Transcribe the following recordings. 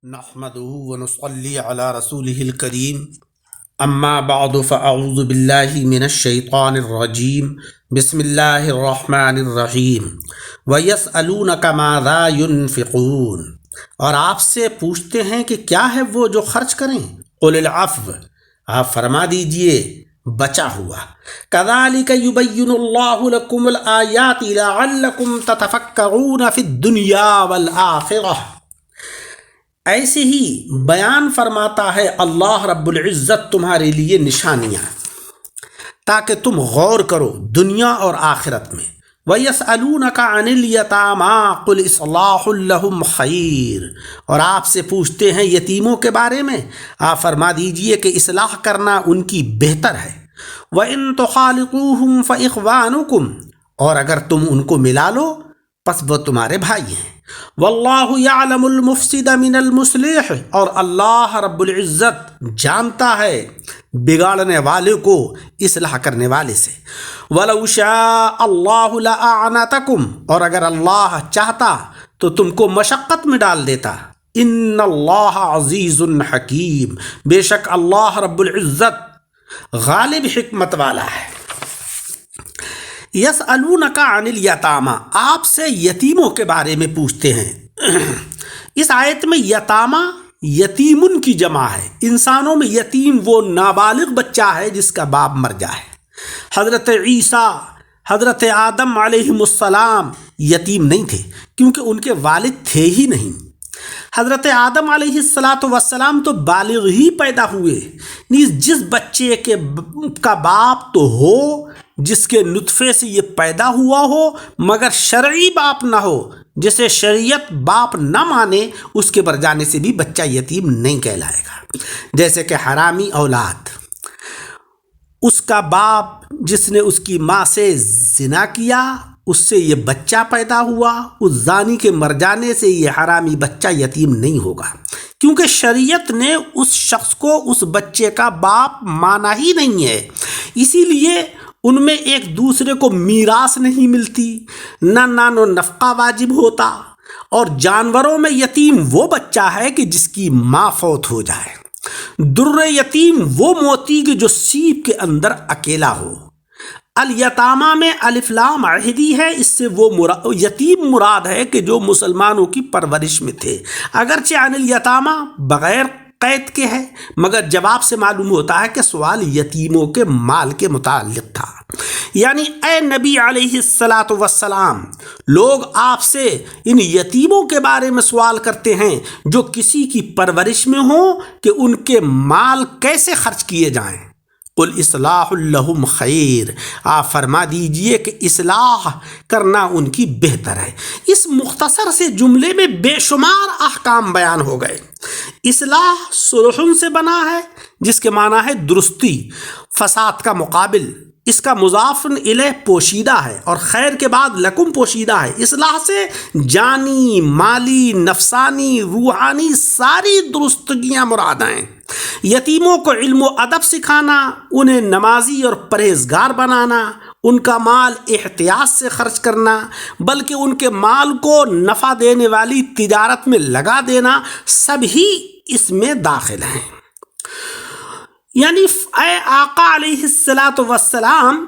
نحمده ونصلي على رسوله الكريم اما بعد فاعوذ بالله من الشیطان الرجیم بسم اللہ الرحمن الرحیم وَيَسْأَلُونَكَ مَاذَا يُنْفِقُونَ، اور آپ سے پوچھتے ہیں کہ کیا ہے وہ جو خرچ کریں۔ قُلِ الْعَفْوَ، آپ فرما دیجئے بچا ہوا۔ كَذَلِكَ يُبَيِّنُ اللَّهُ لَكُمُ الْآيَاتِ لَعَلَّكُمْ تَتَفَكَّرُونَ فِي الدُّنْيَا وَالْآخِرَةِ، ایسے ہی بیان فرماتا ہے اللہ رب العزت تمہارے لیے نشانیاں تاکہ تم غور کرو دنیا اور آخرت میں۔ وَيَسْأَلُونَكَ عَنِ الْيَتَامَىٰ قُلْ إِصْلَاحٌ لَهُمْ خَيْرٌ، اور آپ سے پوچھتے ہیں یتیموں کے بارے میں، آپ فرما دیجئے کہ اصلاح کرنا ان کی بہتر ہے۔ وَإِن تُخَالِطُوهُمْ فَإِخْوَانُكُمْ، اور اگر تم ان کو ملا لو پس وہ تمہارے بھائی ہیں۔ واللہ یعلم المفسد من المصلح، اور اللہ رب العزت جانتا ہے بگاڑنے والے کو اصلاح کرنے والے سے۔ ولو شاء اللہ لأعنتکم، اور اگر اللہ چاہتا تو تم کو مشقت میں ڈال دیتا۔ ان اللہ عزیز حکیم، بے شک اللہ رب العزت غالب حکمت والا ہے۔ یسألونک عن الیتامی، آپ سے یتیموں کے بارے میں پوچھتے ہیں۔ اس آیت میں یتامی یتیمن کی جمع ہے۔ انسانوں میں یتیم وہ نابالغ بچہ ہے جس کا باپ مر جائے۔ حضرت عیسیٰ، حضرت آدم علیہم السلام یتیم نہیں تھے کیونکہ ان کے والد تھے ہی نہیں۔ حضرت آدم علیہ السلام تو بالغ ہی پیدا ہوئے، نیز جس بچے کا باپ تو ہو جس کے نطفے سے یہ پیدا ہوا ہو مگر شرعی باپ نہ ہو، جسے شریعت باپ نہ مانے، اس کے مر جانے سے بھی بچہ یتیم نہیں کہلائے گا۔ جیسے کہ حرامی اولاد، اس کا باپ جس نے اس کی ماں سے زنا کیا، اس سے یہ بچہ پیدا ہوا، اس زانی کے مر جانے سے یہ حرامی بچہ یتیم نہیں ہوگا، کیونکہ شریعت نے اس شخص کو اس بچے کا باپ مانا ہی نہیں ہے۔ اسی لیے ان میں ایک دوسرے کو میراث نہیں ملتی، نہ نان و نفقہ واجب ہوتا، اور جانوروں میں یتیم وہ بچہ ہے کہ جس کی ماں فوت ہو جائے۔ در یتیم وہ موتی کہ جو سیب کے اندر اکیلا ہو۔ الیتامہ میں الف لام عہدی ہے، اس سے وہ یتیم مراد ہے کہ جو مسلمانوں کی پرورش میں تھے، اگرچہ عن الیتامہ بغیر قید کے ہے، مگر جواب سے معلوم ہوتا ہے کہ سوال یتیموں کے مال کے متعلق تھا۔ یعنی اے نبی علیہ السلام، لوگ آپ سے ان یتیموں کے بارے میں سوال کرتے ہیں جو کسی کی پرورش میں ہوں کہ ان کے مال کیسے خرچ کیے جائیں۔ قل اصلاح لہم خیر، آپ فرما دیجئے کہ اصلاح کرنا ان کی بہتر ہے۔ اس مختصر سے جملے میں بے شمار احکام بیان ہو گئے۔ اصلاح صلح سے بنا ہے جس کے معنی ہے درستی، فساد کا مقابل، اس کا مضاف الیہ پوشیدہ ہے، اور خیر کے بعد لکم پوشیدہ ہے۔ اصلاح سے جانی، مالی، نفسانی، روحانی ساری درستگیاں مراد ہیں۔ یتیموں کو علم و ادب سکھانا، انہیں نمازی اور پرہیزگار بنانا، ان کا مال احتیاط سے خرچ کرنا، بلکہ ان کے مال کو نفع دینے والی تجارت میں لگا دینا، سب ہی اس میں داخل ہیں۔ یعنی اے آقا علیہ السلام،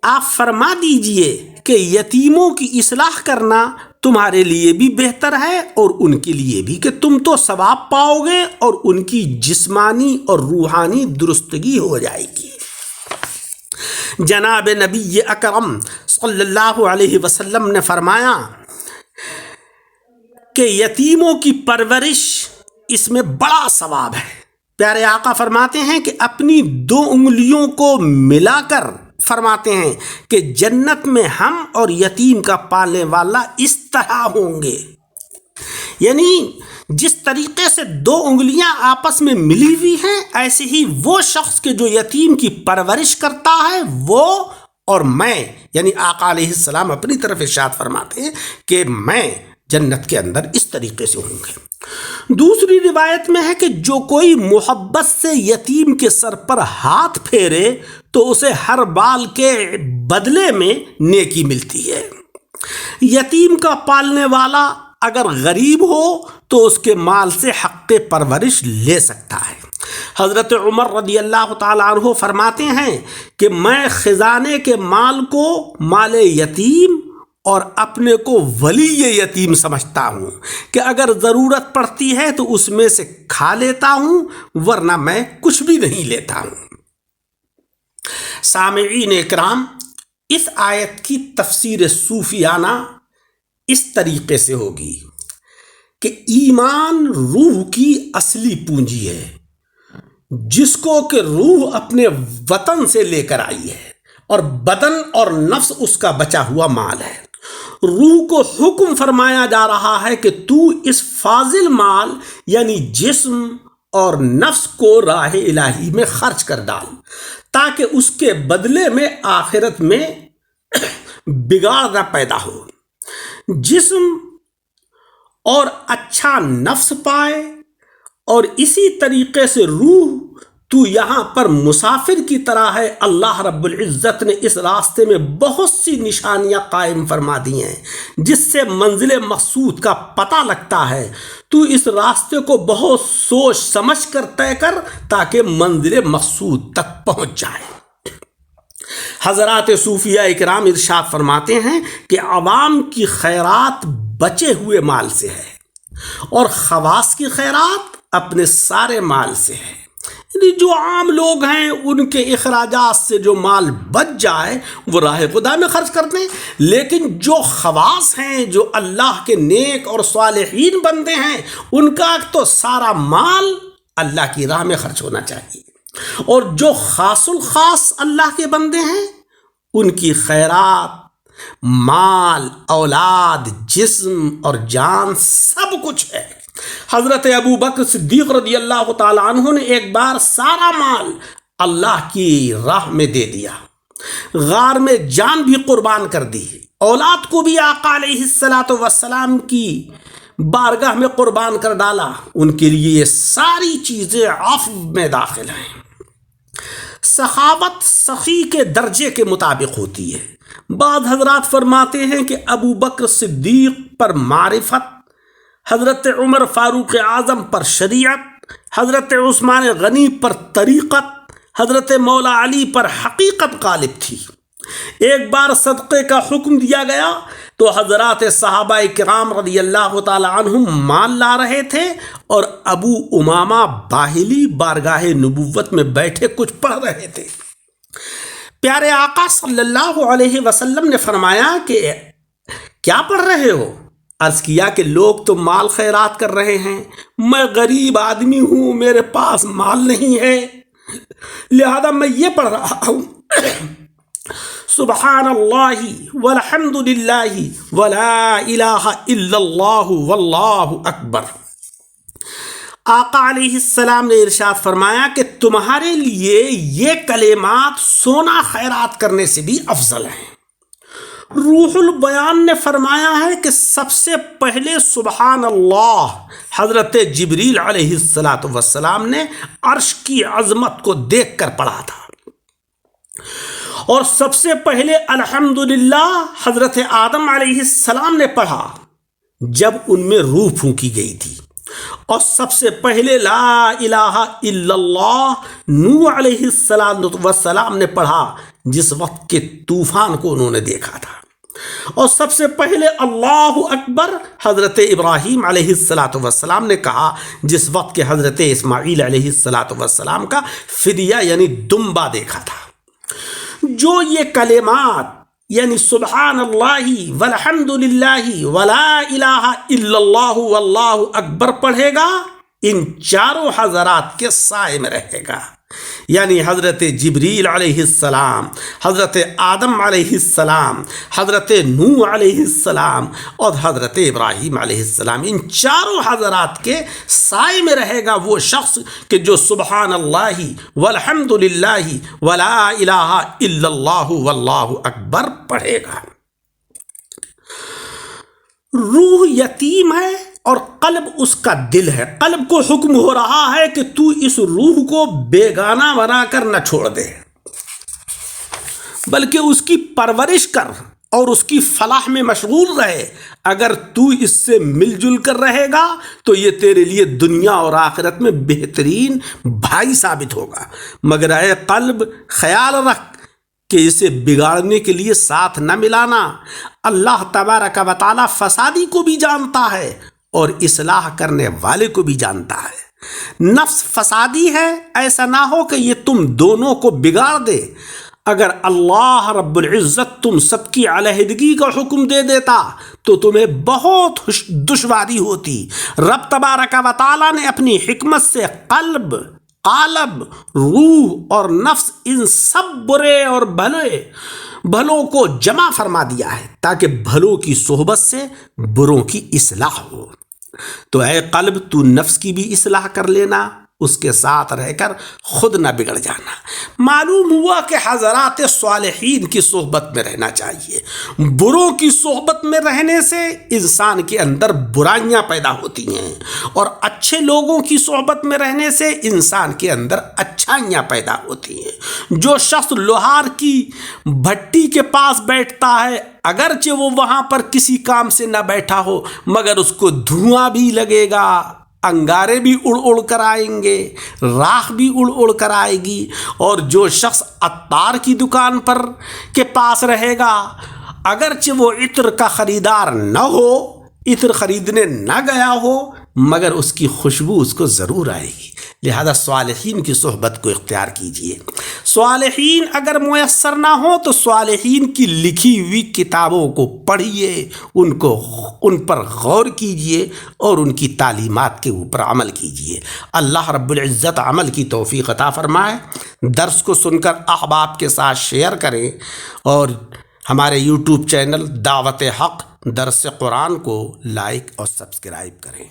آپ فرما دیجئے کہ یتیموں کی اصلاح کرنا تمہارے لیے بھی بہتر ہے اور ان کے لیے بھی، کہ تم تو ثواب پاؤ گے اور ان کی جسمانی اور روحانی درستگی ہو جائے گی۔ جناب نبی اکرم صلی اللہ علیہ وسلم نے فرمایا کہ یتیموں کی پرورش اس میں بڑا ثواب ہے۔ پیارے آقا فرماتے ہیں کہ اپنی 2 انگلیوں کو ملا کر فرماتے ہیں کہ جنت میں ہم اور یتیم کا پالنے والا اس طرح ہوں گے۔ یعنی جس طریقے سے 2 انگلیاں آپس میں ملی ہوئی ہیں، ایسے ہی وہ شخص کے جو یتیم کی پرورش کرتا ہے، وہ اور میں، یعنی آقا علیہ السلام اپنی طرف ارشاد فرماتے ہیں کہ میں جنت کے اندر اس طریقے سے ہوں گے۔ دوسری روایت میں ہے کہ جو کوئی محبت سے یتیم کے سر پر ہاتھ پھیرے تو اسے ہر بال کے بدلے میں نیکی ملتی ہے۔ یتیم کا پالنے والا اگر غریب ہو تو اس کے مال سے حق پرورش لے سکتا ہے۔ حضرت عمر رضی اللہ تعالیٰ عنہ فرماتے ہیں کہ میں خزانے کے مال کو مال یتیم اور اپنے کو ولی یتیم سمجھتا ہوں کہ اگر ضرورت پڑتی ہے تو اس میں سے کھا لیتا ہوں، ورنہ میں کچھ بھی نہیں لیتا ہوں۔ سامعین اکرام، اس آیت کی تفسیر صوفیانہ اس طریقے سے ہوگی کہ ایمان روح کی اصلی پونجی ہے، جس کو کہ روح اپنے وطن سے لے کر آئی ہے، اور بدن اور نفس اس کا بچا ہوا مال ہے۔ روح کو حکم فرمایا جا رہا ہے کہ تو اس فاضل مال یعنی جسم اور نفس کو راہ الہی میں خرچ کر ڈال، تاکہ اس کے بدلے میں آخرت میں بگاڑ نہ پیدا ہو، جسم اور اچھا نفس پائے۔ اور اسی طریقے سے روح تو یہاں پر مسافر کی طرح ہے۔ اللہ رب العزت نے اس راستے میں بہت سی نشانیاں قائم فرما دی ہیں جس سے منزل مقصود کا پتہ لگتا ہے۔ تو اس راستے کو بہت سوچ سمجھ کر طے کر تاکہ منزل مقصود تک پہنچ جائے۔ حضرات صوفیہ اکرام ارشاد فرماتے ہیں کہ عوام کی خیرات بچے ہوئے مال سے ہے اور خواص کی خیرات اپنے سارے مال سے ہے۔ یعنی جو عام لوگ ہیں ان کے اخراجات سے جو مال بچ جائے وہ راہ خدا میں خرچ کر دیں، لیکن جو خواص ہیں، جو اللہ کے نیک اور صالحین بندے ہیں، ان کا تو سارا مال اللہ کی راہ میں خرچ ہونا چاہیے۔ اور جو خاص الخاص اللہ کے بندے ہیں ان کی خیرات، مال، اولاد، جسم اور جان سب کچھ ہے۔ حضرت ابو بکر صدیق رضی اللہ تعالیٰ عنہ نے ایک بار سارا مال اللہ کی راہ میں دے دیا، غار میں جان بھی قربان کر دی، اولاد کو بھی آقا علیہ السلام کی بارگاہ میں قربان کر ڈالا۔ ان کے لیے یہ ساری چیزیں عفو میں داخل ہیں۔ سخاوت سخی کے درجے کے مطابق ہوتی ہے۔ بعض حضرات فرماتے ہیں کہ ابو بکر صدیق پر معرفت، حضرت عمر فاروق اعظم پر شریعت، حضرت عثمان غنی پر طریقت، حضرت مولا علی پر حقیقت غالب تھی۔ ایک بار صدقے کا حکم دیا گیا تو حضرات صحابہ کرام رضی اللہ تعالی عنہم مال لا رہے تھے اور ابو امامہ باہلی بارگاہ نبوت میں بیٹھے کچھ پڑھ رہے تھے۔ پیارے آقا صلی اللہ علیہ وسلم نے فرمایا کہ کیا پڑھ رہے ہو؟ عرض کیا کہ لوگ تو مال خیرات کر رہے ہیں، میں غریب آدمی ہوں، میرے پاس مال نہیں ہے، لہذا میں یہ پڑھ رہا ہوں، سبحان اللہ والحمد للہ ولا الہ الا اللہ واللہ اکبر۔ آقا علیہ السلام نے ارشاد فرمایا کہ تمہارے لیے یہ کلمات سونا خیرات کرنے سے بھی افضل ہیں۔ روح البیان نے فرمایا ہے کہ سب سے پہلے سبحان اللہ حضرت جبریل علیہ السلام نے عرش کی عظمت کو دیکھ کر پڑھا تھا، اور سب سے پہلے الحمدللہ حضرت آدم علیہ السلام نے پڑھا جب ان میں روح پھونکی گئی تھی، اور سب سے پہلے لا الہ الا اللہ نوح علیہ السلام نے پڑھا جس وقت کے طوفان کو انہوں نے دیکھا تھا، اور سب سے پہلے اللہ اکبر حضرت ابراہیم علیہ السلام نے کہا جس وقت کے حضرت اسماعیل علیہ السلام کا فدیہ یعنی دمبا دیکھا تھا۔ جو یہ کلمات یعنی سبحان اللہ والحمد للہ ولا الہ الا اللہ واللہ اکبر پڑھے گا، ان چاروں حضرات کے سائے میں رہے گا، یعنی حضرت جبریل علیہ السلام، حضرت آدم علیہ السلام، حضرت نوح علیہ السلام اور حضرت ابراہیم علیہ السلام، ان چاروں حضرات کے سائے میں رہے گا وہ شخص کہ جو سبحان اللہ والحمد للہ ولا الہ الا اللہ واللہ اکبر پڑھے گا۔ روح یتیم ہے اور قلب اس کا دل ہے۔ قلب کو حکم ہو رہا ہے کہ تو اس روح کو بیگانہ بنا کر نہ چھوڑ دے، بلکہ اس کی پرورش کر، اور اس کی فلاح میں مشغول رہے. اگر تو اس سے مل جل کر رہے گا تو یہ تیرے لیے دنیا اور آخرت میں بہترین بھائی ثابت ہوگا. مگر اے قلب خیال رکھ کہ اسے بگاڑنے کے لیے ساتھ نہ ملانا. اللہ تبارک و تعالی فسادی کو بھی جانتا ہے اور اصلاح کرنے والے کو بھی جانتا ہے. نفس فسادی ہے، ایسا نہ ہو کہ یہ تم دونوں کو بگاڑ دے. اگر اللہ رب العزت تم سب کی علیحدگی کا حکم دے دیتا تو تمہیں بہت دشواری ہوتی. رب تبارک و تعالی نے اپنی حکمت سے قلب، قالب، روح اور نفس ان سب برے اور بھلوں کو جمع فرما دیا ہے تاکہ بھلوں کی صحبت سے بروں کی اصلاح ہو. تو اے قلب تو نفس کی بھی اصلاح کر لینا، اس کے ساتھ رہ کر خود نہ بگڑ جانا. معلوم ہوا کہ حضرات صالحین کی صحبت میں رہنا چاہیے. بروں کی صحبت میں رہنے سے انسان کے اندر برائیاں پیدا ہوتی ہیں اور اچھے لوگوں کی صحبت میں رہنے سے انسان کے اندر اچھائیاں پیدا ہوتی ہیں. جو شخص لوہار کی بھٹی کے پاس بیٹھتا ہے اگرچہ وہ وہاں پر کسی کام سے نہ بیٹھا ہو مگر اس کو دھواں بھی لگے گا، انگارے بھی اڑ اڑ کر آئیں گے، راکھ بھی اڑ اڑ کر آئے گی. اور جو شخص عطار کی دکان پر کے پاس رہے گا اگرچہ وہ عطر کا خریدار نہ ہو، عطر خریدنے نہ گیا ہو مگر اس کی خوشبو اس کو ضرور آئے گی. لہذا صالحین کی صحبت کو اختیار کیجیے. صالحین اگر میسر نہ ہو تو صالحین کی لکھی ہوئی کتابوں کو پڑھیے، ان پر غور کیجیے اور ان کی تعلیمات کے اوپر عمل کیجیے. اللہ رب العزت عمل کی توفیق عطا فرمائے. درس کو سن کر احباب کے ساتھ شیئر کریں اور ہمارے یوٹیوب چینل دعوت حق درس قرآن کو لائک اور سبسکرائب کریں.